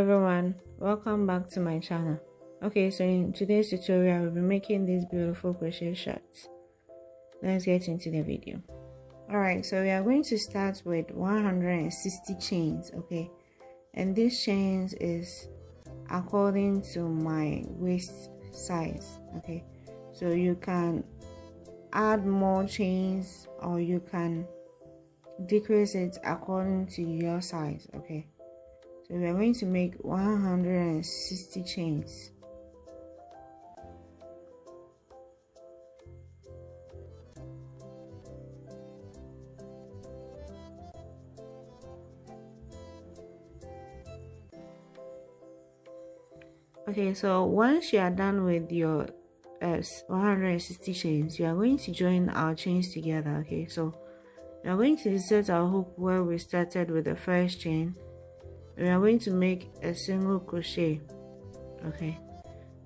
everyone, welcome back to my channel. Okay, so in today's tutorial we'll be making these beautiful crochet shirts. Let's get into the video. Alright, so we are going to start with 160 chains, okay, and these chains is according to my waist size, okay, so you can add more chains or you can decrease it according to your size, okay. So we are going to make 160 chains. Okay, so once you are done with your 160 chains, you are going to join our chains together, okay. So we are going to insert our hook where we started with the first chain. We are going to make a single crochet, okay,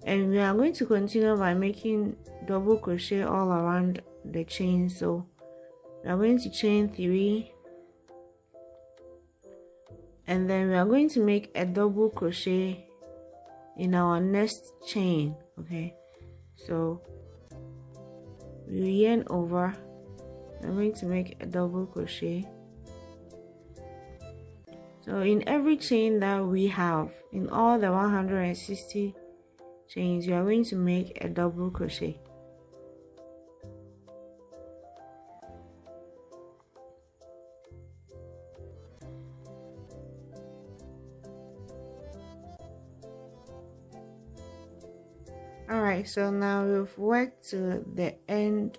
and we are going to continue by making double crochet all around the chain. So we are going to chain 3, and then we are going to make a double crochet in our next chain, okay. So we yarn over, I'm going to make a double crochet. So in every chain that we have, in all the 160 chains, you are going to make a double crochet. Alright, so now we've worked to the end,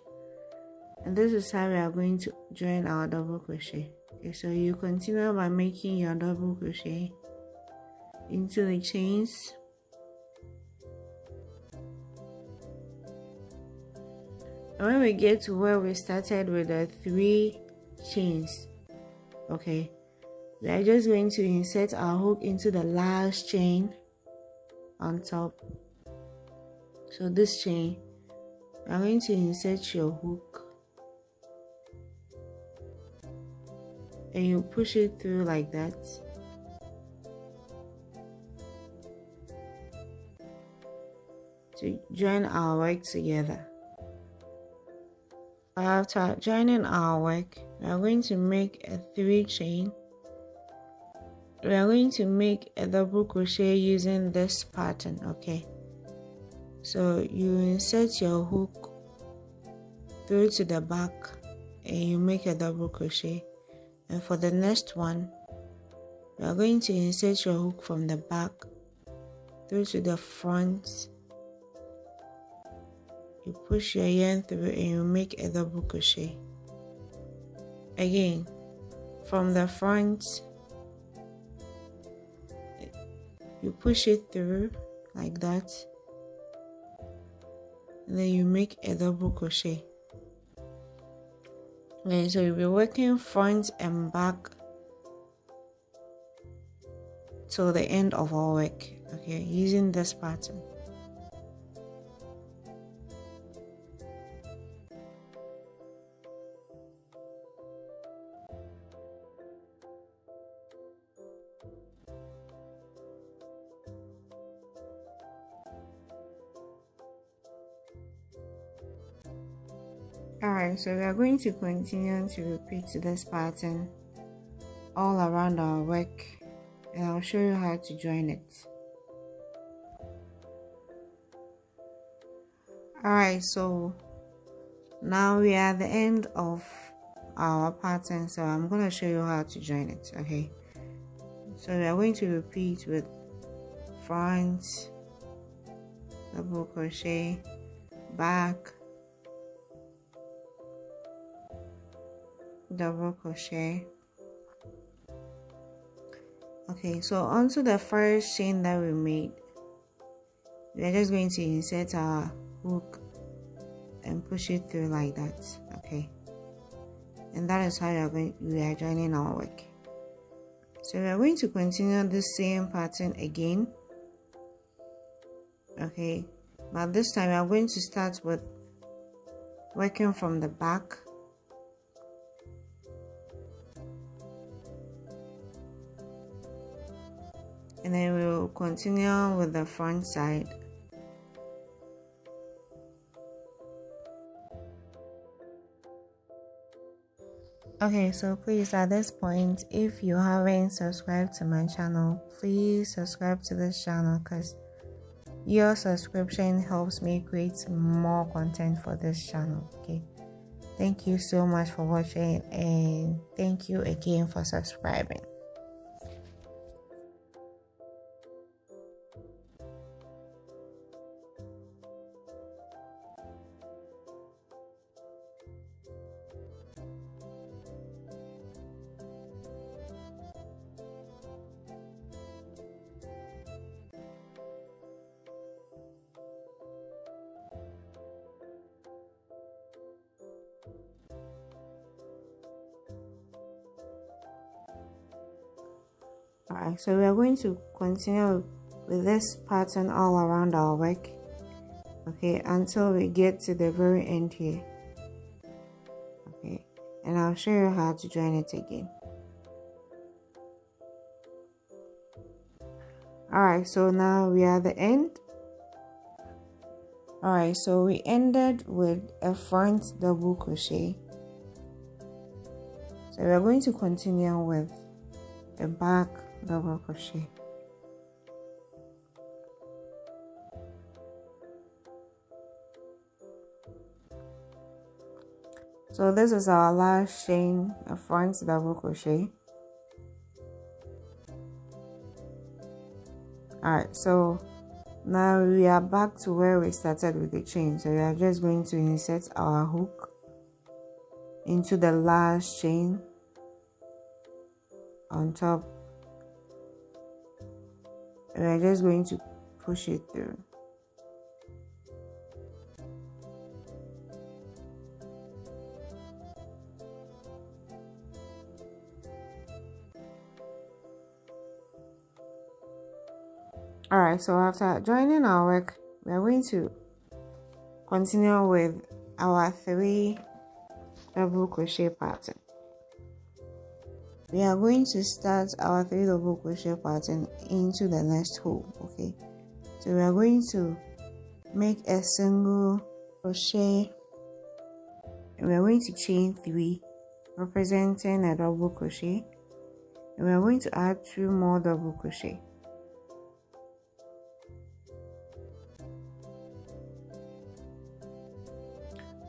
and this is how we are going to join our double crochet. Okay, so you continue by making your double crochet into the chains. And when we get to where we started with the 3 chains, okay, we are just going to insert our hook into the last chain on top. So this chain, we are going to insert your hook and you push it through like that. To join our work together. After joining our work, we are going to make a 3 chain. We are going to make a double crochet using this pattern, okay. So you insert your hook through to the back and you make a double crochet. And for the next one, we are going to insert your hook from the back through to the front. You push your yarn through and you make a double crochet. Again, from the front, you push it through like that, and then you make a double crochet. Okay, so you'll be working front and back till the end of our work, okay, using this pattern. Alright, so we are going to continue to repeat this pattern all around our work, and I'll show you how to join it. Alright, so now we are at the end of our pattern, so I'm going to show you how to join it, okay. So we are going to repeat with front, double crochet, back, double crochet. Okay, so onto the first chain that we made, we are just going to insert our hook and push it through like that, okay, and that is how we are joining our work. So we are going to continue the same pattern again, okay, but this time we are going to start with working from the back. and then we'll continue with the front side. Okay, so please, at this point, if you haven't subscribed to my channel, please subscribe to this channel, because your subscription helps me create more content for this channel. Okay, thank you so much for watching, and thank you again for subscribing. Alright, so we are going to continue with this pattern all around our work, okay, until we get to the very end here. Okay, and I'll show you how to join it again. Alright, so now we are at the end. Alright, so we ended with a front double crochet. So we are going to continue with a back double crochet. So this is our last chain, a front double crochet. Alright, so now we are back to where we started with the chain. So we are just going to insert our hook into the last chain on top. We are just going to push it through. Alright, so after joining our work, we are going to continue with our 3 double crochet pattern. We are going to start our 3 double crochet pattern into the next hole. Okay, so we are going to make a single crochet, and we are going to chain 3 representing a double crochet, and we are going to add 2 more double crochet.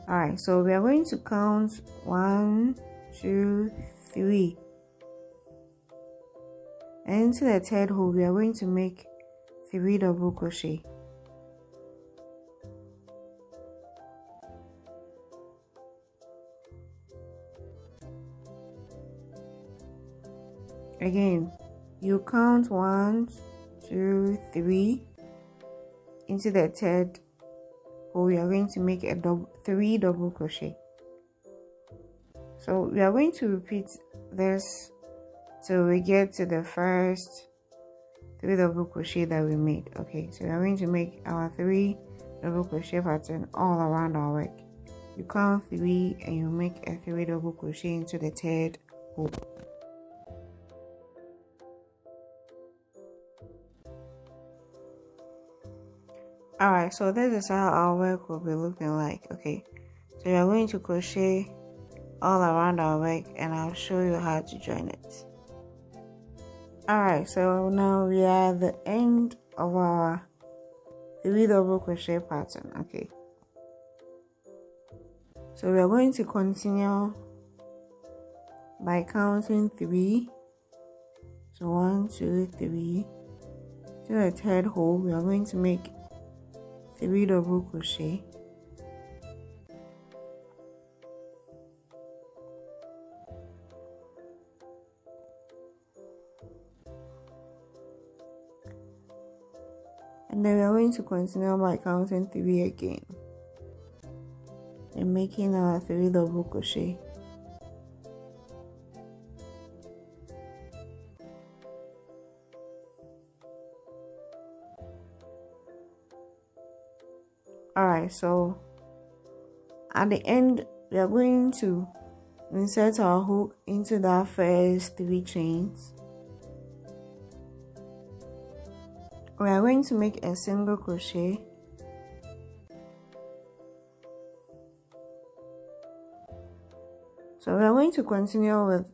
Alright, so we are going to count 1, 2, 3. And into the third hole, we are going to make 3 double crochet. Again, you count 1, 2, 3. Into the third hole, we are going to make a 3 double crochet. So we are going to repeat this till we get to the first 3 double crochet that we made. Okay, so we are going to make our 3 double crochet pattern all around our work. You count 3 and you make a 3 double crochet into the third hole. Alright, so this is how our work will be looking like. Okay, so we are going to crochet all around our work, and I'll show you how to join it. Alright, so now we are at the end of our 3 double crochet pattern. Okay, so we are going to continue by counting 3. So 1, 2, 3. To the third hole, we are going to make 3 double crochet. And then we are going to continue by counting 3 again and making our 3 double crochet. Alright, so at the end, we are going to insert our hook into that first 3 chains. we are going to make a single crochet. So we are going to continue with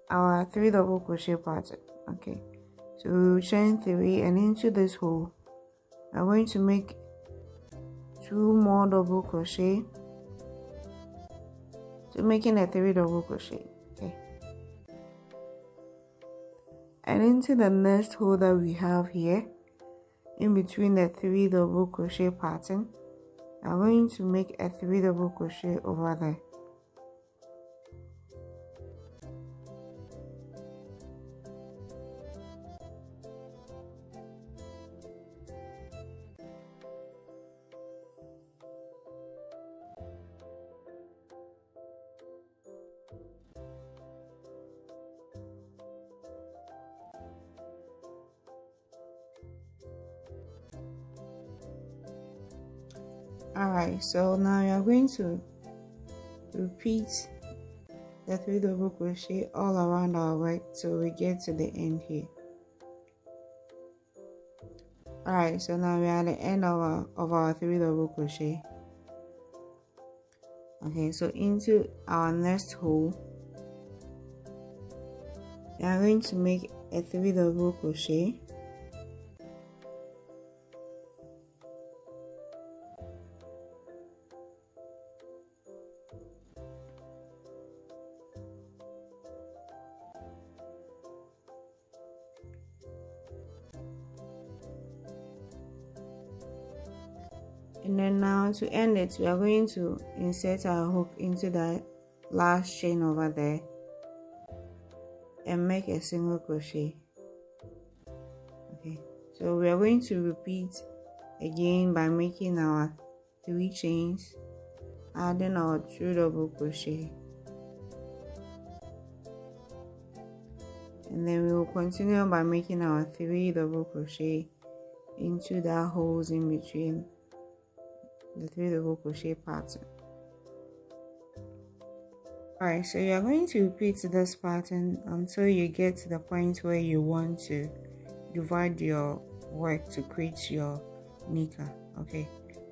our 3 double crochet pattern. Okay, so we will chain 3, and into this hole we are going to make 2 more double crochet, so making a 3 double crochet. Okay, and into the next hole that we have here, in between the 3 double crochet pattern, we are going to make a 3 double crochet over there. Alright, so now you are going to repeat the 3 double crochet all around our work till we get to the end here. Alright, so now we are at the end of our 3 double crochet. Okay, so into our next hole we are going to make a 3 double crochet. And then now to end it, we are going to insert our hook into that last chain over there and make a single crochet. Okay, so we are going to repeat again by making our 3 chains, adding our 2 double crochet, and then we will continue by making our 3 double crochet into the holes in between the 3 double crochet pattern. Alright, so you are going to repeat this pattern until you get to the point where you want to divide your work to create your knicker. Okay,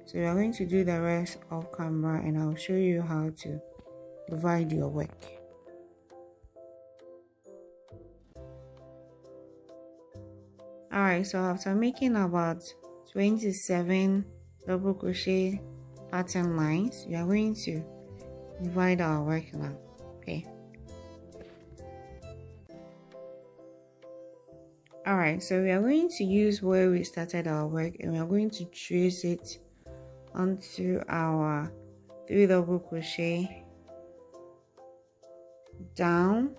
so you are going to do the rest off camera and I'll show you how to divide your work. Alright, so after making about 27 double crochet pattern lines, we are going to divide our work now. Okay, alright, so we are going to use where we started our work and we are going to trace it onto our 3 double crochet down,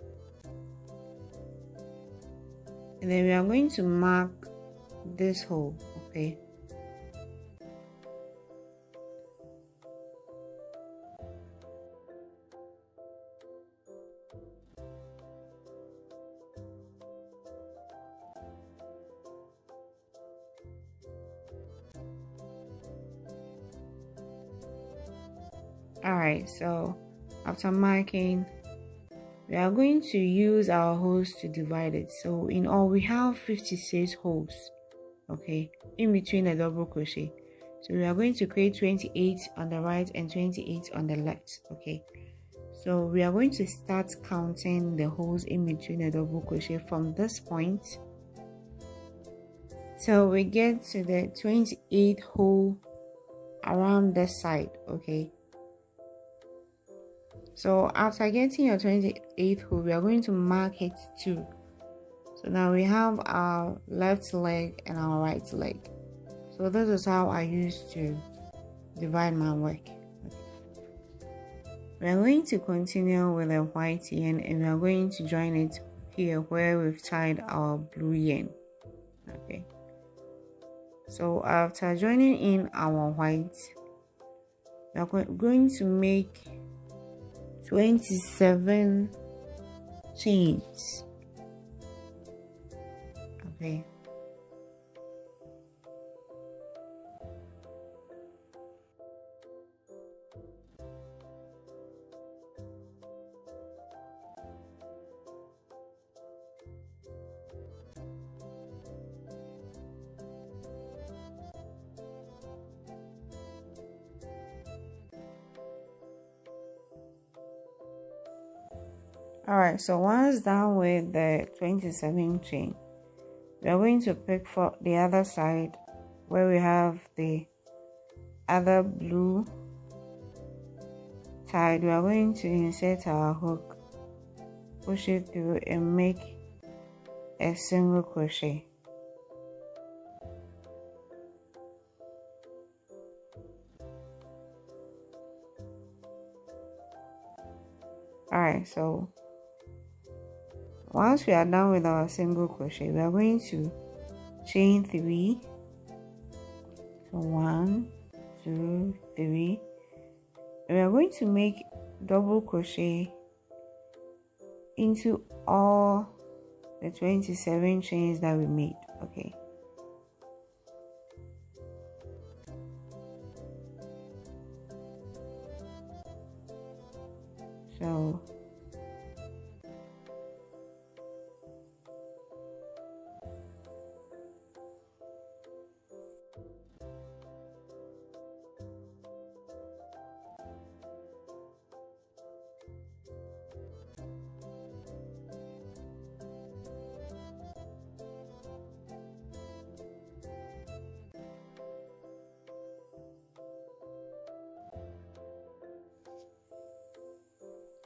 and then we are going to mark this hole. Okay, alright, so after marking, we are going to use our holes to divide it. So in all we have 56 holes, okay, in between the double crochet. So we are going to create 28 on the right and 28 on the left. Okay, so we are going to start counting the holes in between the double crochet from this point till we get to the 28 hole around this side. Okay, so after getting your 28th hole, we are going to mark it too. So now we have our left leg and our right leg. So this is how I used to divide my work. Okay. We are going to continue with a white yarn and we are going to join it here where we've tied our blue yarn. Okay, so after joining in our white, we are going to make 27 chains. Okay, Alright, so once done with the 27 chain, we are going to pick for the other side where we have the other blue side. We are going to insert our hook, push it through and make a single crochet. Alright, so once we are done with our single crochet, we are going to chain 3. So 1, 2, 3. We are going to make double crochet into all the 27 chains that we made. Okay. So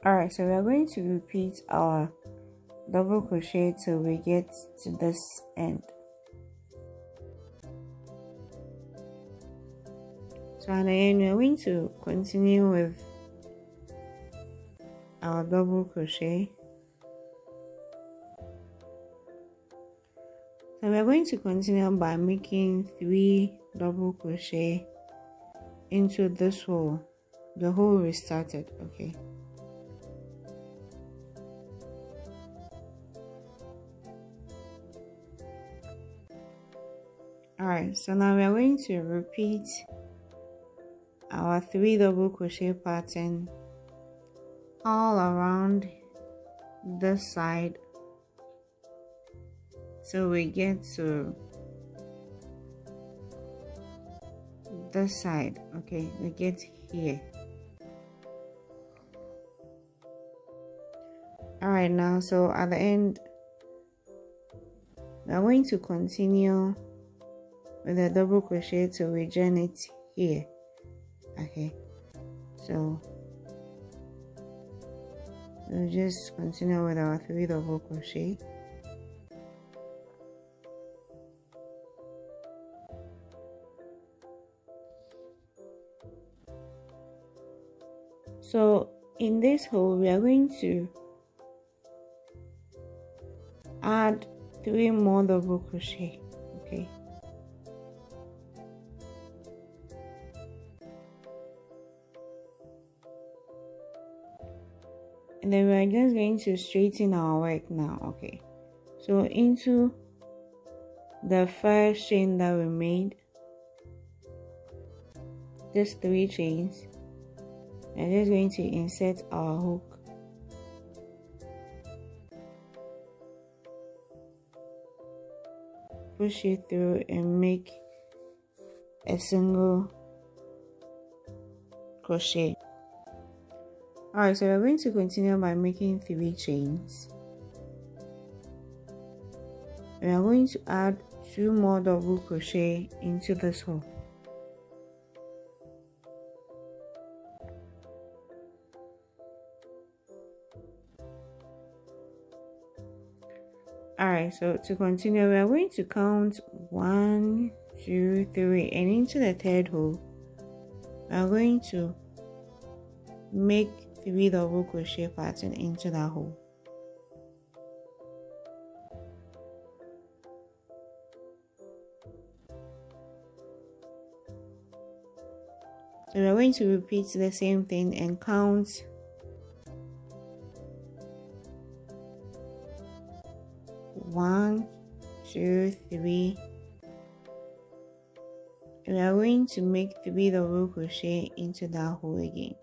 alright, so we are going to repeat our double crochet till we get to this end. So at the end, we are going to continue with our double crochet. So we are going to continue by making 3 double crochet into this hole, the hole we started. Okay. Alright, so now we are going to repeat our 3 double crochet pattern all around this side so we get to this side. Okay, we get here. Alright, now so at the end we are going to continue with a double crochet till we join it here. Okay, so we'll just continue with our 3 double crochet. So in this hole we are going to add 3 more double crochet. Okay, and then we are just going to straighten our work now. Okay, so into the first chain that we made, just 3 chains, we're just going to insert our hook, push it through and make a single crochet. Alright, so we're going to continue by making 3 chains. We are going to add 2 more double crochet into this hole. Alright, so to continue, we are going to count 1, 2, 3, and into the third hole we are going to make 3 double crochet pattern into that hole. So we are going to repeat the same thing and count 1, 2, 3. We are going to make 3 double crochet into that hole again.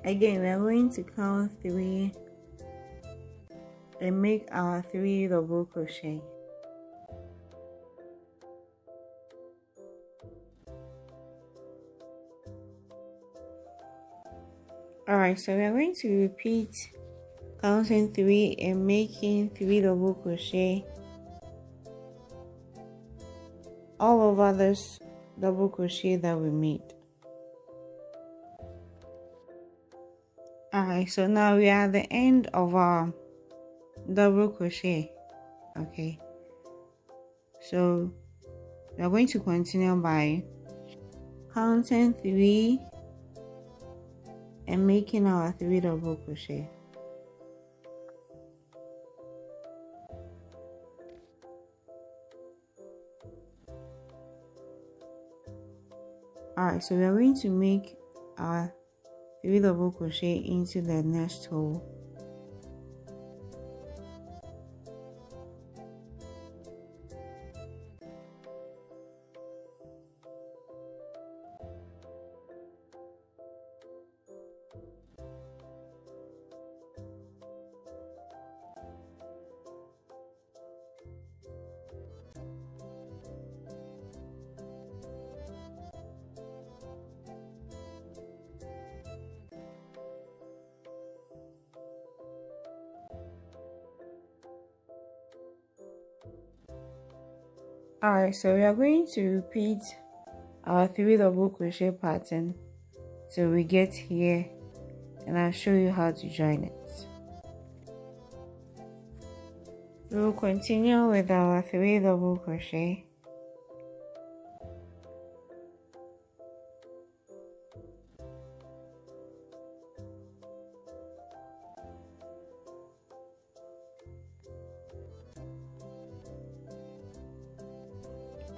Again, we are going to count 3 and make our 3 double crochet. Alright, so we are going to repeat counting 3 and making 3 double crochet all over this double crochet that we made. Alright, so now we are at the end of our double crochet. Okay, so we are going to continue by counting 3 and making our 3 double crochet. Alright, so we are going to make our 3 double crochet into the next hole. Alright, so we are going to repeat our 3 double crochet pattern till we get here, and I'll show you how to join it. We will continue with our 3 double crochet.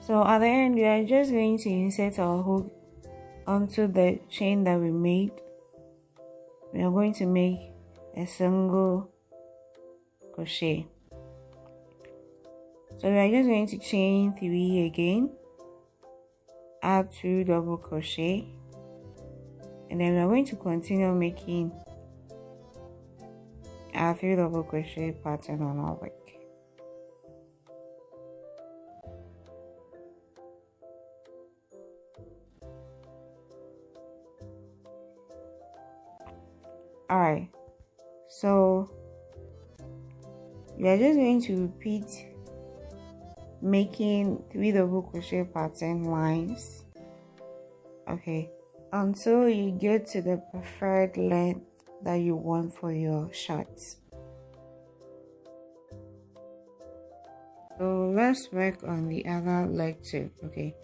So at the end, we are just going to insert our hook onto the chain that we made. We are going to make a single crochet. So we are just going to chain 3 again, add 2 double crochet, and then we are going to continue making our 3 double crochet pattern on our work. Alright, so we are just going to repeat making 3 double crochet pattern lines, okay, until you get to the preferred length that you want for your shirts. So let's work on the other leg too. Okay,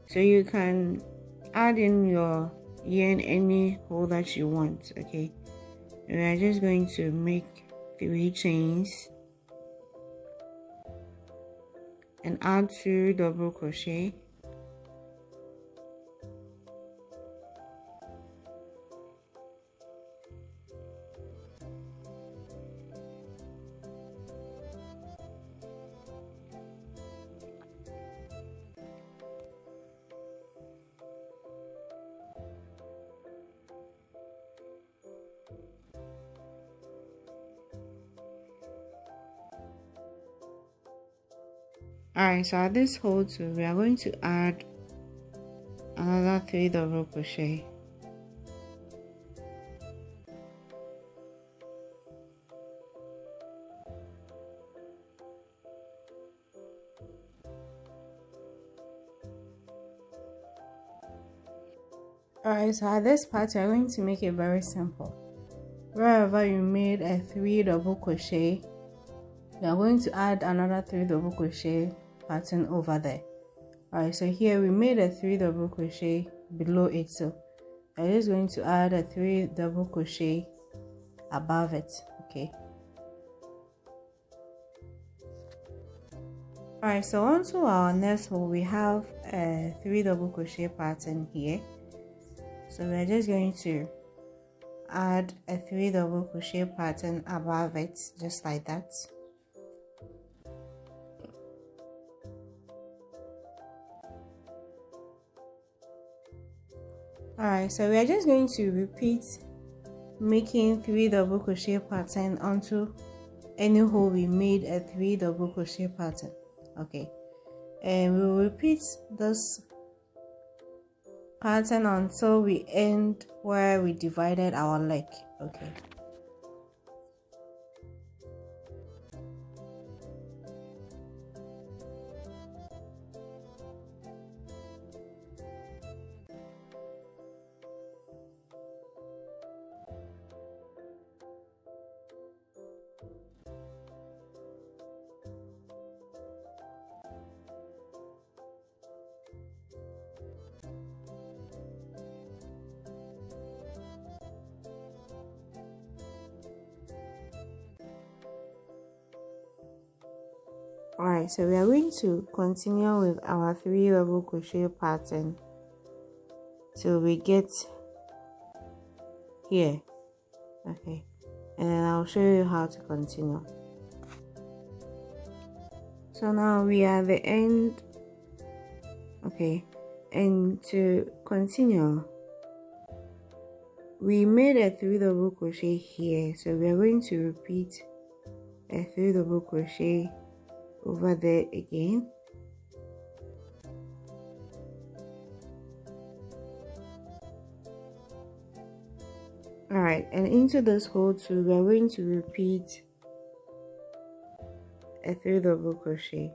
so you can add in your yarn any hole that you want. Okay, we are just going to make 3 chains and add 2 double crochet, Alright, so at this hole too, we are going to add another 3 double crochet. Alright, so at this part, we are going to make it very simple. Wherever you made a 3 double crochet, we are going to add another 3 double crochet pattern over there. Alright, so here we made a 3 double crochet below it, so I'm just going to add a 3 double crochet above it. Okay, alright, so onto our next hole, we have a 3 double crochet pattern here, so we're just going to add a 3 double crochet pattern above it, just like that. Alright, so we are just going to repeat making 3 double crochet pattern onto any hole we made a 3 double crochet pattern. Okay, and we will repeat this pattern until we end where we divided our leg. Okay. Alright, so we are going to continue with our 3 double crochet pattern till we get here. Okay, and then I'll show you how to continue. So now we are at the end. Okay, and to continue, we made a 3 double crochet here, so we are going to repeat a 3 double crochet over there again. Alright, and into this hole too, we are going to repeat a 3 double crochet.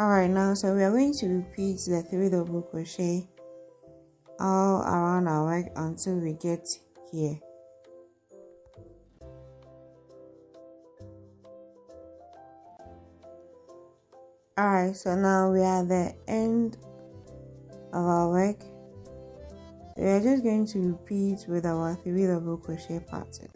Alright, now so we are going to repeat the 3 double crochet all around our work until we get here. Alright, so now we are at the end of our work. We are just going to repeat with our 3 double crochet pattern.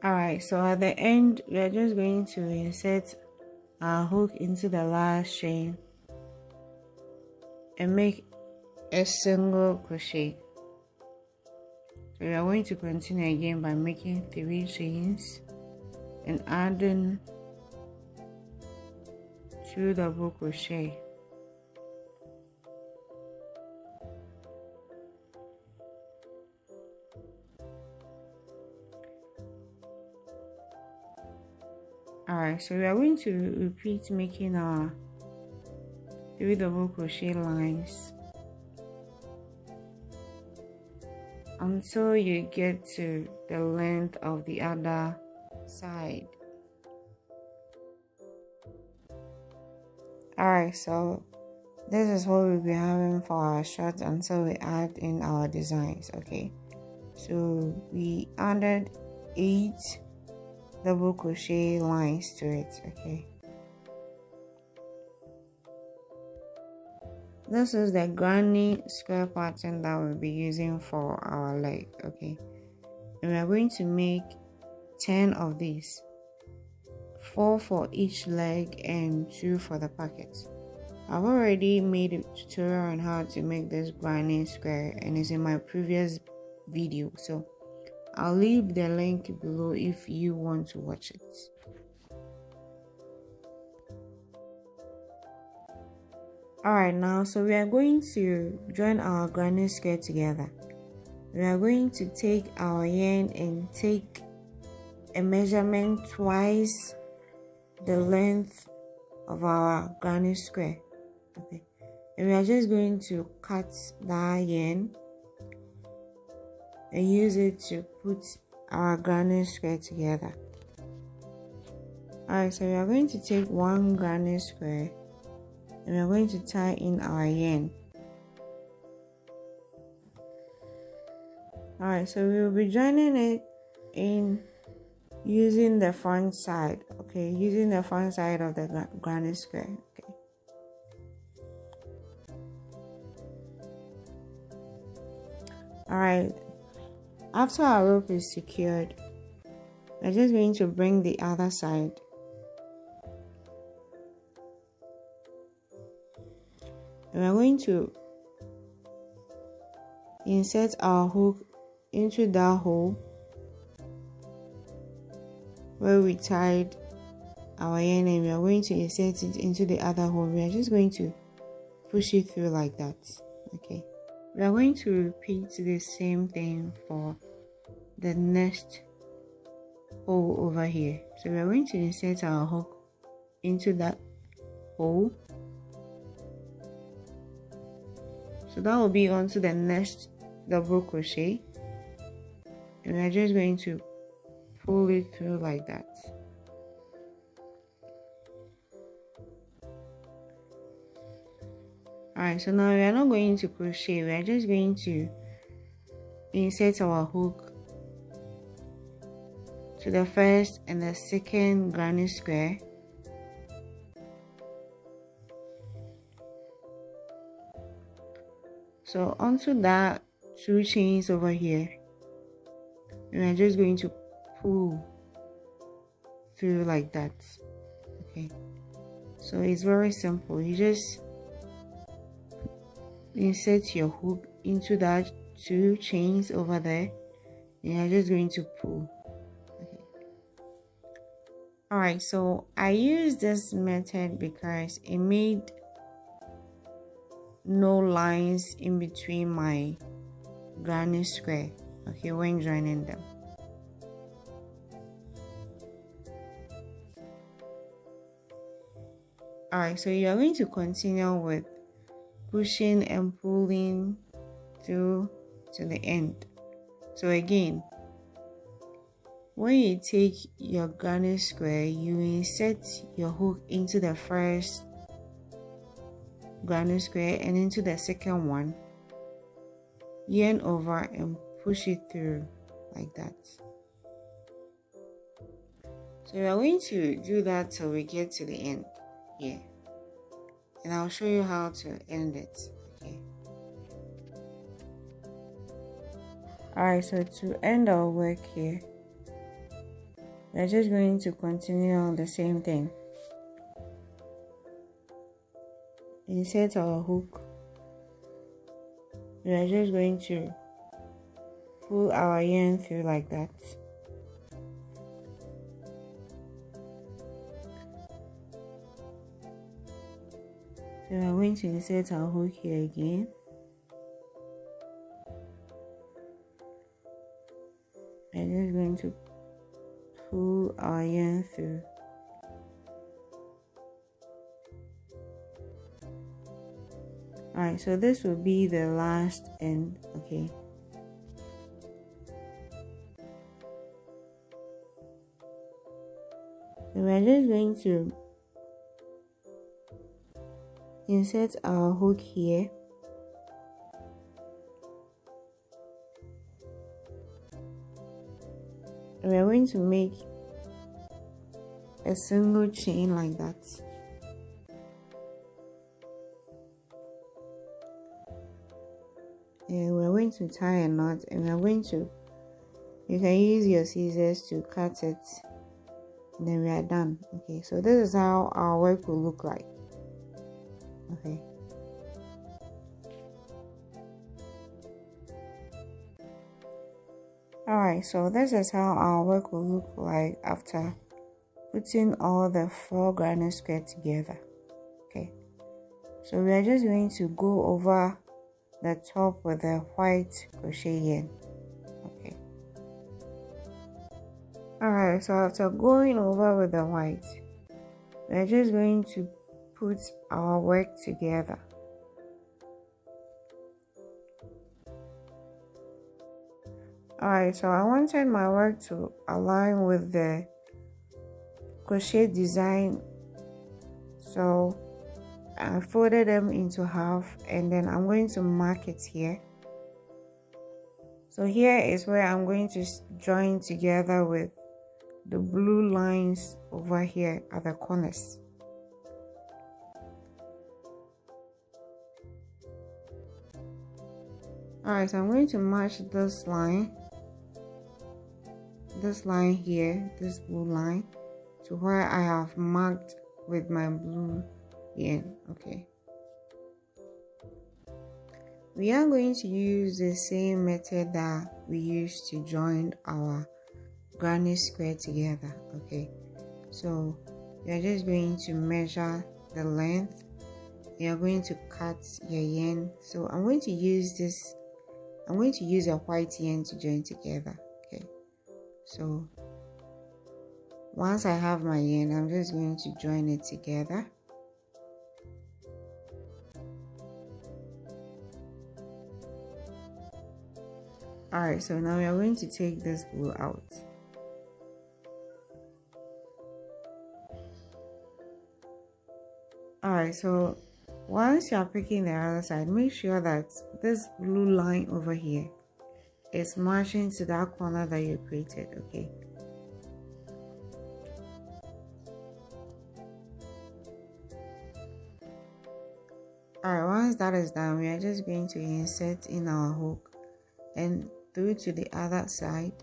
Alright, so at the end we are just going to insert our hook into the last chain and make a single crochet. So we are going to continue again by making 3 chains and adding 2 double crochet. Alright, so we are going to repeat making our 3 double crochet lines until you get to the length of the other side. Alright, so this is what we'll be having for our shirts until we add in our designs. Okay, so we added 8 double crochet lines to it. Okay, this is the granny square pattern that we'll be using for our leg. Okay, and we are going to make 10 of these, 4 for each leg and 2 for the pockets. I've already made a tutorial on how to make this granny square and it's in my previous video, so I'll leave the link below if you want to watch it. Alright, now so we are going to join our granny square together. We are going to take our yarn and take a measurement twice the length of our granny square. Okay, and we are just going to cut that yarn and use it to put our granny square together. Alright, so we are going to take 1 granny square and we are going to tie in our yarn. Alright, so we will be joining it in using the front side. Okay, using the front side of the granny square. Okay. Alright, after our rope is secured, we're just going to bring the other side. And we're going to insert our hook into that hole where we tied our yarn, and we are going to insert it into the other hole. We are just going to push it through like that. Okay, we are going to repeat the same thing for the next hole over here. So we are going to insert our hook into that hole, so that will be onto the next double crochet, and we are just going to pull it through like that. Alright, so now we are not going to crochet, we are just going to insert our hook to the first and the second granny square, so onto that 2 chains over here, and we're just going to pull through like that. Okay, so it's very simple. You just insert your hook into that 2 chains over there, and you're just going to pull. Okay. Alright, so I use this method because it made no lines in between my granny square, okay, when joining them. Alright, so you are going to continue with pushing and pulling through to the end. So again, when you take your granny square, you insert your hook into the first granny square and into the second one, yarn over and push it through like that. So we are going to do that till we get to the end here, and I'll show you how to end it. Okay. Alright, so to end our work here, we're just going to continue on the same thing. Insert our hook. We are just going to pull our yarn through like that. So we are going to insert our hook here again. We are just going to pull our yarn through. Alright, so this will be the last end, okay. So we're just going to insert our hook here. And we're going to make a single chain like that. And we're going to tie a knot, and we're going to, you can use your scissors to cut it, and then we are done. Okay, so this is how our work will look like. Okay. Alright, so this is how our work will look like after putting all the 4 granny squares together. Okay, so we are just going to go over the top with the white crochet yarn. Okay. Alright, so after going over with the white, we're just going to put our work together. Alright, so I wanted my work to align with the crochet design, so I folded them into half, and then I'm going to mark it here. So here is where I'm going to join together with the blue lines over here at the corners. Alright, so I'm going to match this line here, this blue line, to where I have marked with my blue yarn. Okay, we are going to use the same method that we used to join our granny square together. Okay, so you're just going to measure the length, you're going to cut your yarn. So I'm going to use a white yarn to join together. Okay, so once I have my yarn, I'm just going to join it together. Alright, so now we are going to take this blue out. Alright, so once you are pricking the other side, make sure that this blue line over here is matching to that corner that you created. Okay, alright, once that is done, we are just going to insert in our hook and through to the other side.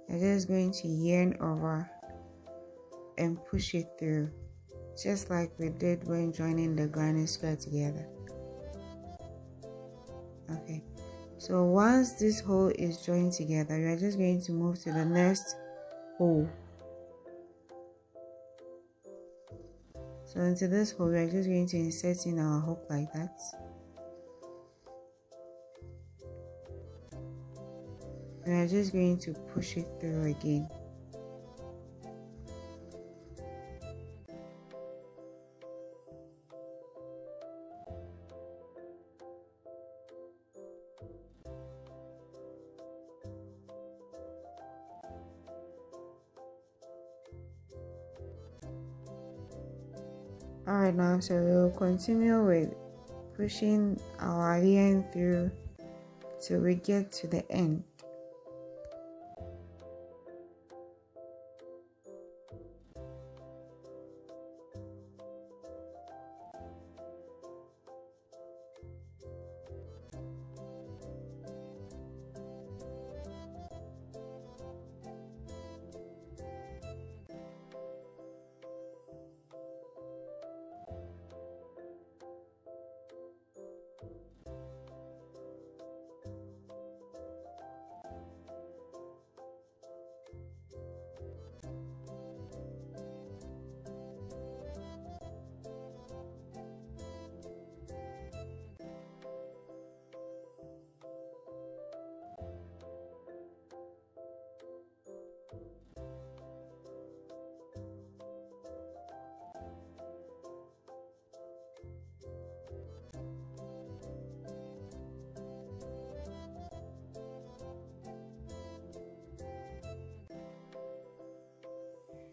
You're just going to yarn over and push it through, just like we did when joining the granny square together. Okay, so once this hole is joined together, you are just going to move to the next hole. So into this hole, we are just going to insert in our hook like that. We are just going to push it through again. Alright, now so we'll continue with pushing our yarn through till we get to the end.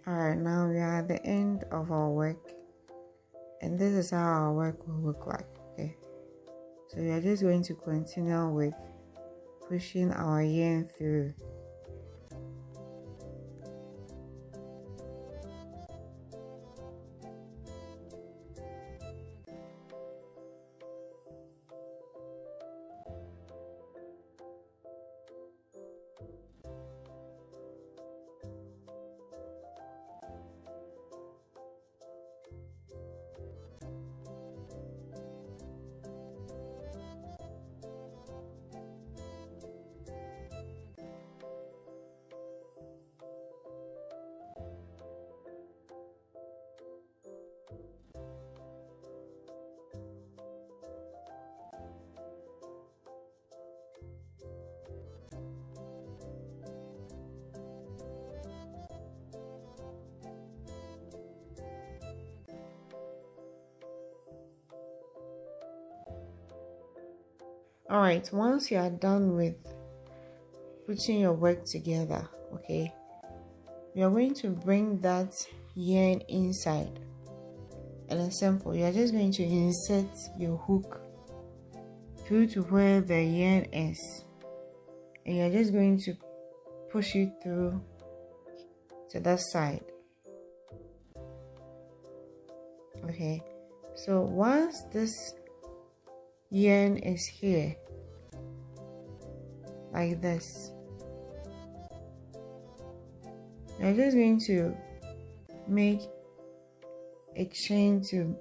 Alright, now we are at the end of our work, and this is how our work will look like. Okay, so we are just going to continue with pushing our yarn through. Alright, once you are done with putting your work together, okay, you're going to bring that yarn inside, and it's simple. You're just going to insert your hook through to where the yarn is. and you're just going to push it through to that side. Okay, so once this yarn is here like this, we're just going to make a chain to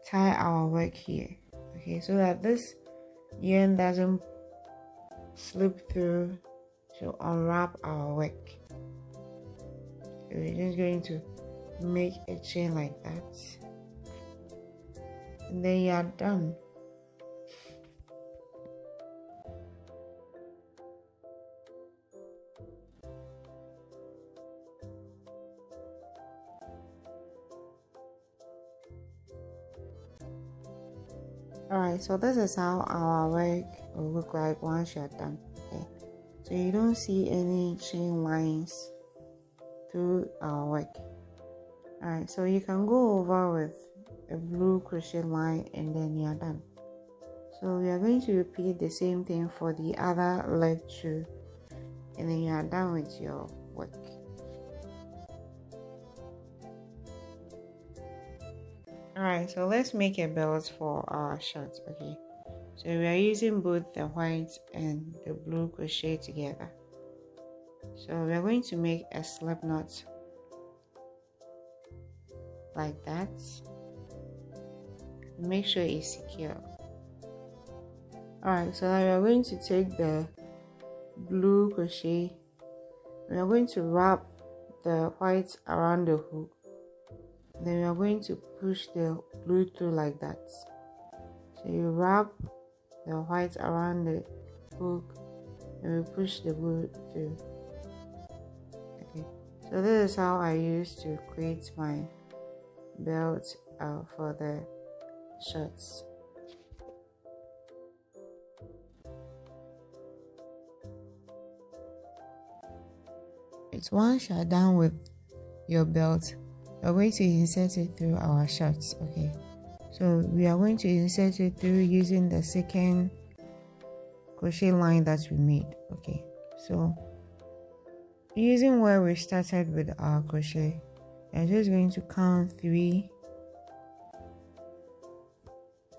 tie our work here, okay, so that this yarn doesn't slip through to unwrap our work. So we're just going to make a chain like that, and then you are done. Alright, so this is how our work will look like once you're done. Okay, so you don't see any chain lines through our work. Alright, so you can go over with a blue crochet line and then you're done. So we are going to repeat the same thing for the other leg too, and then you are done with your work. Alright, so let's make a belt for our shirt. Okay, so we are using both the white and the blue crochet together. So we are going to make a slip knot like that. Make sure it's secure. Alright, so now we are going to take the blue crochet, we are going to wrap the white around the hook, then we are going to push the blue through like that. So you wrap the white around the hook and we push the blue through. Okay, so this is how I used to create my belt for the shirts. It's once you're done with your belt, we're going to insert it through our shirts. Okay, so we are going to insert it through using the second crochet line that we made. Okay, so using where we started with our crochet, I'm just going to count 3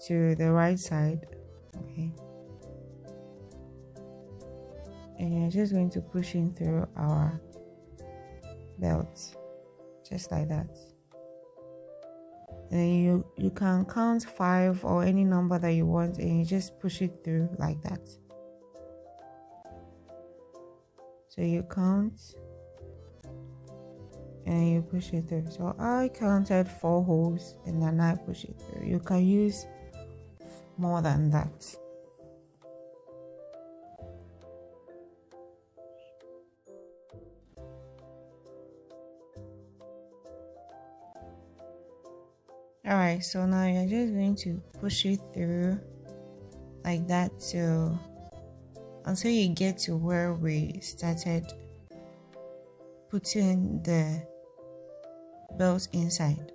to the right side. Okay, and you're just going to push in through our belt just like that, and you can count 5 or any number that you want, and you just push it through like that. So you count and you push it through. So I counted 4 holes and then I push it through. You can use more than that. Alright, so now you're just going to push it through like that until you get to where we started putting the belt inside.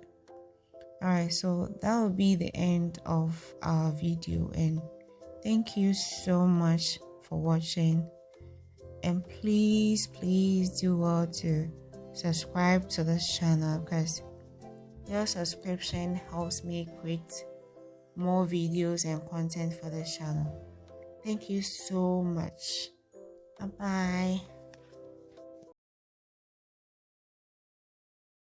Alright, so that will be the end of our video, and thank you so much for watching, and please do well to subscribe to this channel, because your subscription helps me create more videos and content for this channel. Thank you so much. Bye bye.